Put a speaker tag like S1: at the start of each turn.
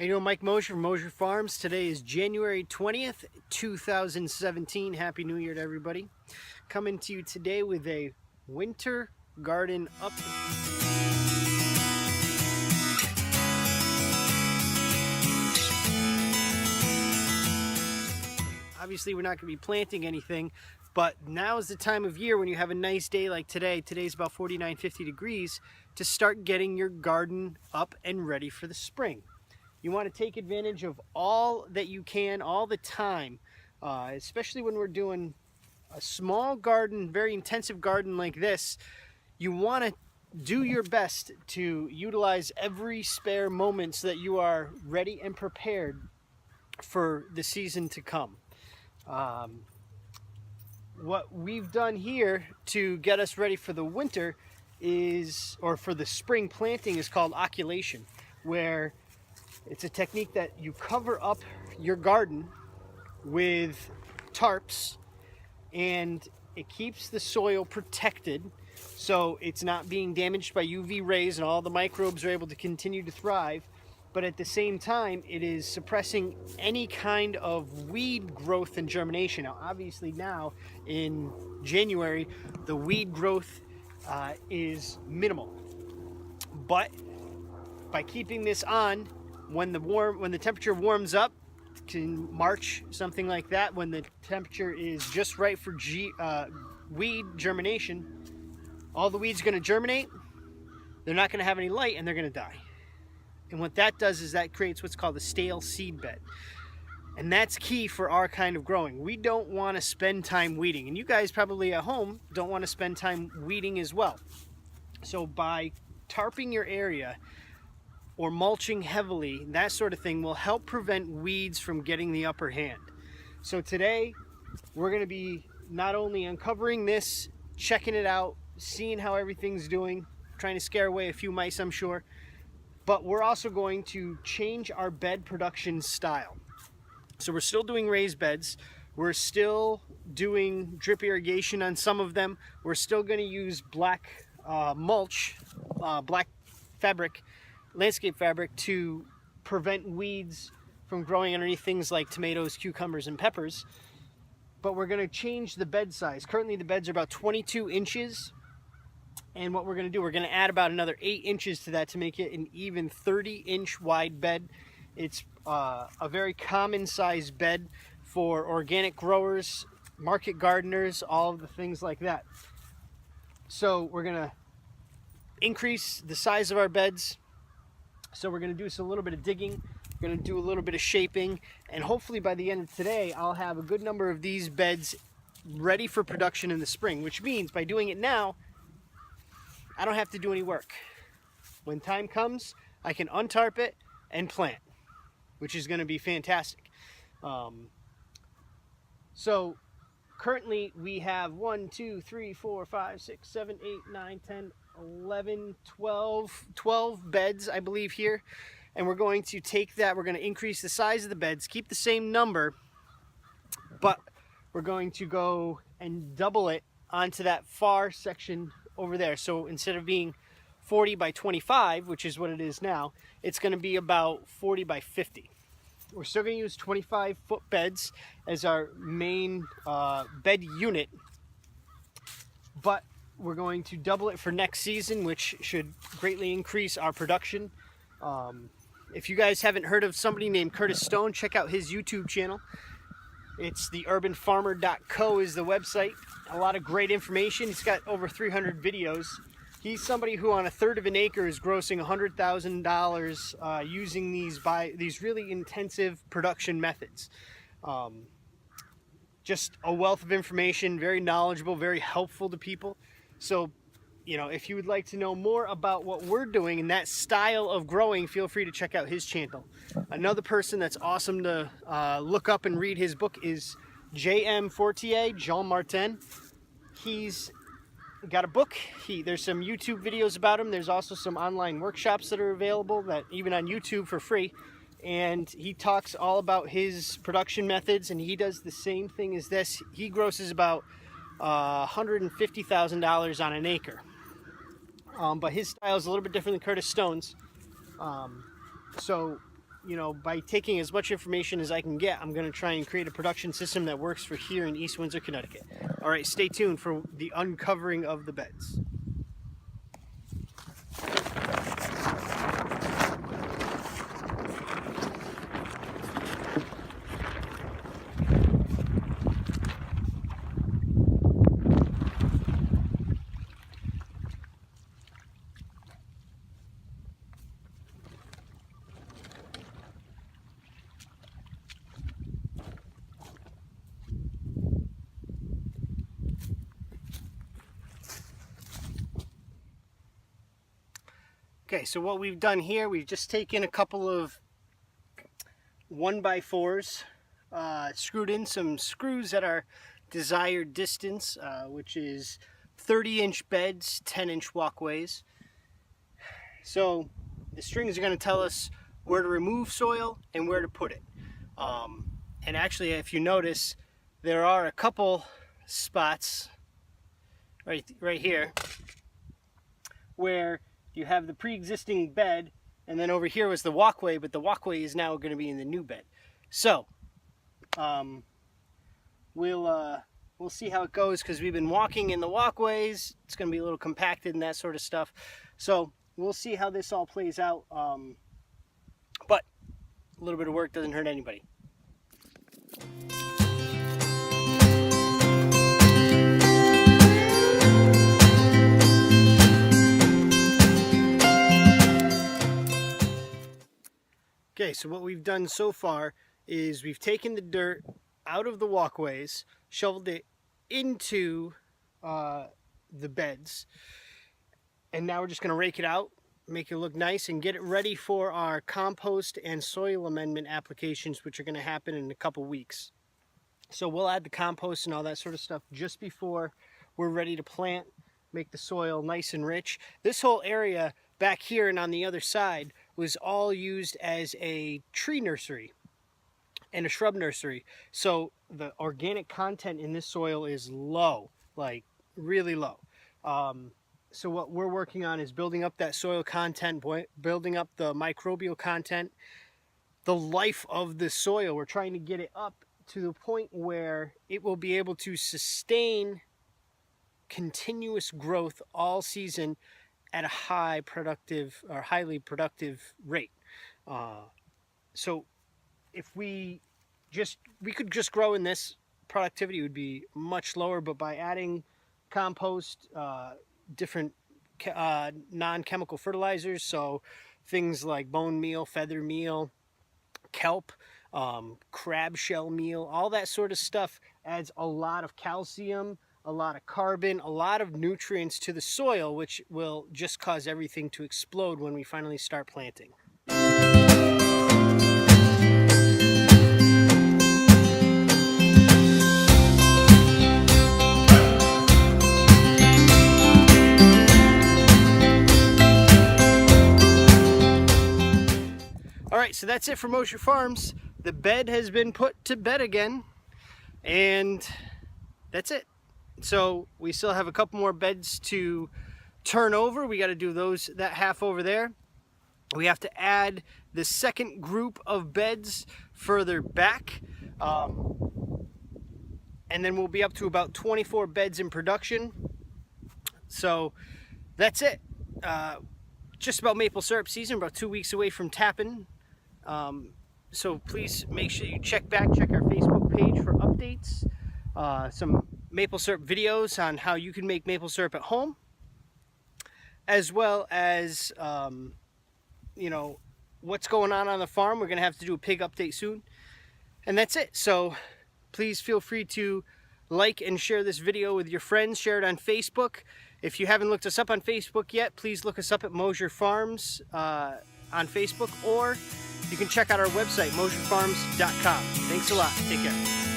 S1: How you doing? Mike Mosher from Mosher Farms. Today is January 20th, 2017. Happy New Year to everybody. Coming to you today with a winter garden update. Obviously, we're not going to be planting anything, but now is the time of year when you have a nice day like today. Today's about 49, 50 degrees to start getting your garden up and ready for the spring. You want to take advantage of all that you can all the time, especially when we're doing a small garden, very intensive garden like this. You want to do your best to utilize every spare moment so that you are ready and prepared for the season to come. What we've done here to get us ready for the winter is, or for the spring planting, is called occultation, where it's a technique that you cover up your garden with tarps and it keeps the soil protected so it's not being damaged by UV rays and all the microbes are able to continue to thrive. But at the same time, it is suppressing any kind of weed growth and germination. Now, obviously now in January, the weed growth is minimal. But by keeping this on, when the temperature warms up, in March, something like that, when the temperature is just right for weed germination, all the weeds are going to germinate. They're not going to have any light, and they're going to die. And what that does is that creates what's called a stale seed bed. And that's key for our kind of growing. We don't want to spend time weeding. And you guys probably at home don't want to spend time weeding as well. So by tarping your area or mulching heavily, that sort of thing will help prevent weeds from getting the upper hand. So today we're going to be not only uncovering this, checking it out, seeing how everything's doing, trying to scare away a few mice, I'm sure. But we're also going to change our bed production style. So we're still doing raised beds. We're still doing drip irrigation on some of them. We're still going to use black mulch, black fabric, landscape fabric, to prevent weeds from growing underneath things like tomatoes, cucumbers, and peppers. But we're going to change the bed size. Currently the beds are about 22 inches. And what we're going to do, we're going to add about another 8 inches to that to make it an even 30-inch wide bed. It's a very common size bed for organic growers, market gardeners, all of the things like that. So we're going to increase the size of our beds. So we're going to do a little bit of digging. We're going to do a little bit of shaping. And hopefully by the end of today, I'll have a good number of these beds ready for production in the spring, which means by doing it now, I don't have to do any work. When time comes, I can untarp it and plant, which is going to be fantastic. So currently we have 1, 2, 3, 4, 5, 6, 7, 8, 9, 10, 11, 12 beds, I believe, here. And we're going to take that, we're going to increase the size of the beds, keep the same number, but we're going to go and double it onto that far section over there. So instead of being 40 by 25, which is what it is now, it's going to be about 40 by 50. We're still going to use 25-foot beds as our main bed unit, but we're going to double it for next season, which should greatly increase our production. If you guys haven't heard of somebody named Curtis Stone, check out his YouTube channel. It's theurbanfarmer.co is the website. A lot of great information. He's got over 300 videos. He's somebody who on a third of an acre is grossing $100,000 using these really intensive production methods. Just a wealth of information, very knowledgeable, very helpful to people. So, you know, if you would like to know more about what we're doing in that style of growing, feel free to check out his channel. Another person that's awesome to look up and read his book is J.M. Fortier, Jean Martin. He's got a book. There's some YouTube videos about him. There's also some online workshops that are available, that even on YouTube for free. And he talks all about his production methods, and he does the same thing as this. He grosses about $150,000 on an acre. But his style is a little bit different than Curtis Stone's. So you know, by taking as much information as I can get, I'm going to try and create a production system that works for here in East Windsor, Connecticut. All right, stay tuned for the uncovering of the beds. Okay, so what we've done here, we've just taken a couple of 1x4s, screwed in some screws at our desired distance, which is 30-inch beds, 10-inch walkways. So the strings are going to tell us where to remove soil and where to put it. And actually, if you notice, there are a couple spots right here where you have the pre-existing bed, and then over here was the walkway, but the walkway is now going to be in the new bed. So we'll see how it goes, because we've been walking in the walkways. It's going to be a little compacted and that sort of stuff. So we'll see how this all plays out. But a little bit of work doesn't hurt anybody. Okay, so what we've done so far is we've taken the dirt out of the walkways, shoveled it into the beds, and now we're just going to rake it out, make it look nice, and get it ready for our compost and soil amendment applications, which are going to happen in a couple weeks. So we'll add the compost and all that sort of stuff just before we're ready to plant, make the soil nice and rich. This whole area back here and on the other side was all used as a tree nursery and a shrub nursery. So the organic content in this soil is low, like really low. So what we're working on is building up that soil content, building up the microbial content, the life of the soil. We're trying to get it up to the point where it will be able to sustain continuous growth all season at a highly productive rate. So if we could just grow in this, productivity would be much lower, but by adding compost, different non-chemical fertilizers, so things like bone meal, feather meal, kelp, crab shell meal, all that sort of stuff adds a lot of calcium, a lot of carbon, a lot of nutrients to the soil, which will just cause everything to explode when we finally start planting. All right, so that's it for Mosher Farms. The bed has been put to bed again, and that's it. So we still have a couple more beds to turn over. We got to do that half over there. We have to add the second group of beds further back, and then we'll be up to about 24 beds in production. So that's it. Just about maple syrup season, about 2 weeks away from tapping. So please make sure you check our Facebook page for updates, some maple syrup videos on how you can make maple syrup at home, as well as you know, what's going on the farm. We're gonna have to do a pig update soon, and that's it. So please feel free to like and share this video with your friends. Share it on Facebook. If you haven't looked us up on Facebook yet, please look us up at Mosher Farms on Facebook, or you can check out our website, mosherfarms.com. Thanks a lot. Take care.